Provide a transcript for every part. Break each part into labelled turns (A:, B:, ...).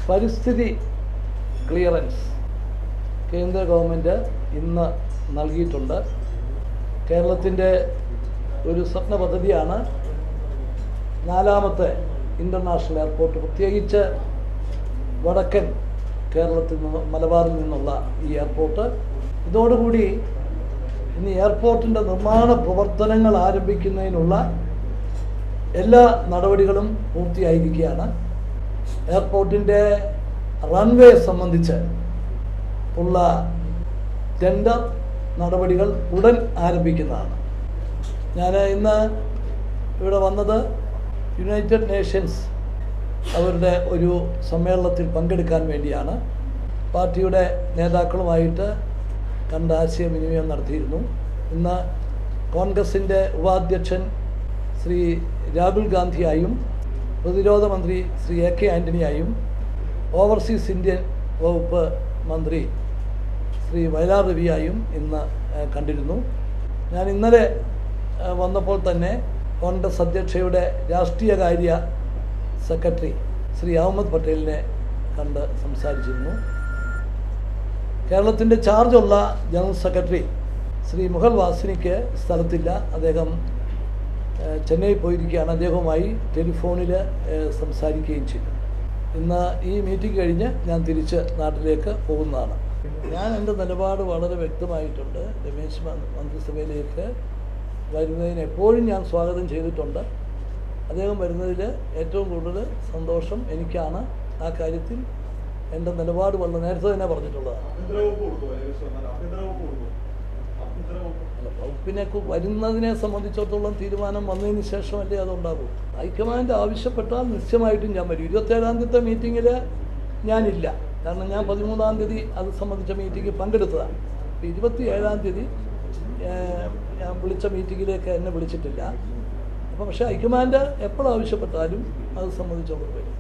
A: പരിസ്ഥിതി ക്ലിയറൻസ് കേന്ദ്ര ഗവൺമെൻറ് ഇന്ന് നൽകിയിട്ടുണ്ട്. കേരളത്തിൻ്റെ ഒരു സ്വപ്ന പദ്ധതിയാണ് നാലാമത്തെ ഇൻ്റർനാഷണൽ എയർപോർട്ട്, പ്രത്യേകിച്ച് വടക്കൻ കേരളത്തിൽ നിന്ന് മലബാറിൽ നിന്നുള്ള ഈ എയർപോർട്ട്. ഇതോടുകൂടി ഇനി എയർപോർട്ടിൻ്റെ നിർമ്മാണ പ്രവർത്തനങ്ങൾ ആരംഭിക്കുന്നതിനുള്ള എല്ലാ നടപടികളും പൂർത്തിയായിരിക്കുകയാണ്. എയർപോർട്ടിൻ്റെ റൺവേ സംബന്ധിച്ച് ഉള്ള ടെൻഡർ നടപടികൾ ഉടൻ ആരംഭിക്കുന്നതാണ്. ഞാൻ ഇന്ന് ഇവിടെ വന്നത് യുണൈറ്റഡ് നേഷൻസ് അവരുടെ ഒരു സമ്മേളനത്തിൽ പങ്കെടുക്കാൻ വേണ്ടിയാണ്. പാർട്ടിയുടെ നേതാക്കളുമായിട്ട് കണ്ട ആശയവിനിമയം നടത്തിയിരുന്നു. ഇന്ന് കോൺഗ്രസിൻ്റെ ഉപാധ്യക്ഷൻ ശ്രീ രാഹുൽ ഗാന്ധിയായും പ്രതിരോധ മന്ത്രി ശ്രീ AK ആൻ്റണിയായും ഓവർസീസ് ഇന്ത്യൻ വകുപ്പ് മന്ത്രി ശ്രീ വയലാർ രവിയായും ഇന്ന് കണ്ടിരുന്നു. ഞാൻ ഇന്നലെ വന്നപ്പോൾ തന്നെ കോൺഗ്രസ് അധ്യക്ഷയുടെ രാഷ്ട്രീയകാര്യ സെക്രട്ടറി ശ്രീ അഹമ്മദ് പട്ടേലിനെ കണ്ട് സംസാരിച്ചിരുന്നു. കേരളത്തിൻ്റെ ചാർജുള്ള ജനറൽ സെക്രട്ടറി ശ്രീ മുഹൽ വാസിനിക്ക് സ്ഥലത്തില്ല, അദ്ദേഹം ചെന്നൈ പോയിരിക്കുകയാണ്. അദ്ദേഹവുമായി ടെലിഫോണിൽ സംസാരിക്കുകയും ചെയ്തു. ഇന്ന് ഈ മീറ്റിംഗ് കഴിഞ്ഞ് ഞാൻ തിരിച്ച് നാട്ടിലേക്ക് പോകുന്നതാണ്. ഞാൻ എൻ്റെ നിലപാട് വളരെ വ്യക്തമായിട്ടുണ്ട്. രമേശ് മന്ത്രിസഭയിലേക്ക് വരുന്നതിന് എപ്പോഴും ഞാൻ സ്വാഗതം ചെയ്തിട്ടുണ്ട്. അദ്ദേഹം വരുന്നതിൽ ഏറ്റവും കൂടുതൽ സന്തോഷം എനിക്കാണ്. ആ കാര്യത്തിൽ എൻ്റെ നിലപാട് വളരെ നേരത്തെ തന്നെ പറഞ്ഞിട്ടുള്ളതാണ്. അല്ല, വകുപ്പിനെ വരുന്നതിനെ സംബന്ധിച്ചിടത്തോളം തീരുമാനം വന്നതിന് ശേഷമല്ലേ അതുണ്ടാകും. ഹൈക്കമാൻഡ് ആവശ്യപ്പെട്ടാൽ നിശ്ചയമായിട്ടും ഞാൻ വരും. 27-ാം തീയതി മീറ്റിങ്ങിൽ ഞാനില്ല, കാരണം ഞാൻ 13-ാം തീയതി അത് സംബന്ധിച്ച മീറ്റിംഗ് പങ്കെടുത്തതാണ്. 27-ാം തീയതി ഞാൻ വിളിച്ച മീറ്റിങ്ങിലേക്ക് എന്നെ വിളിച്ചിട്ടില്ല. അപ്പോൾ പക്ഷേ ഹൈക്കമാൻഡ് എപ്പോൾ ആവശ്യപ്പെട്ടാലും അത് സംബന്ധിച്ചോളം വരും.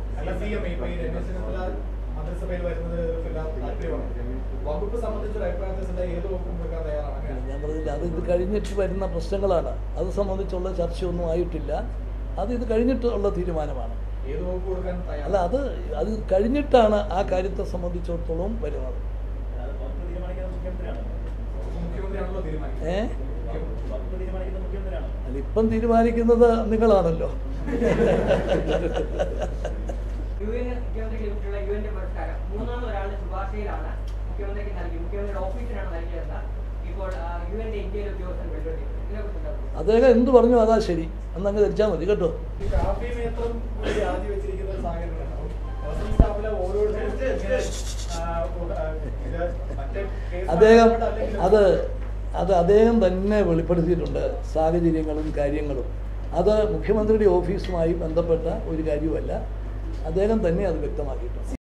A: ഞാൻ പറഞ്ഞില്ല, അത് ഇത് കഴിഞ്ഞിട്ട് വരുന്ന പ്രശ്നങ്ങളാണ്. അത് സംബന്ധിച്ചുള്ള ചർച്ചയൊന്നും ആയിട്ടില്ല. അത് ഇത് കഴിഞ്ഞിട്ടുള്ള തീരുമാനമാണ്. അല്ല, അത് കഴിഞ്ഞിട്ടാണ് ആ കാര്യത്തെ സംബന്ധിച്ചിടത്തോളം വരുന്നത്. അല്ല, ഇപ്പം തീരുമാനിക്കുന്നത് നിങ്ങളാണല്ലോ. അദ്ദേഹം എന്ത് പറഞ്ഞു അതാ ശരി, എന്നങ്ങ് ധരിച്ചാൽ മതി കേട്ടോ. അദ്ദേഹം തന്നെ വെളിപ്പെടുത്തിയിട്ടുണ്ട് സാഹചര്യങ്ങളും കാര്യങ്ങളും. അത് മുഖ്യമന്ത്രിയുടെ ഓഫീസുമായി ബന്ധപ്പെട്ട ഒരു കാര്യമല്ല, അദ്ദേഹം തന്നെ അത് വ്യക്തമാക്കിയിട്ടുണ്ട്.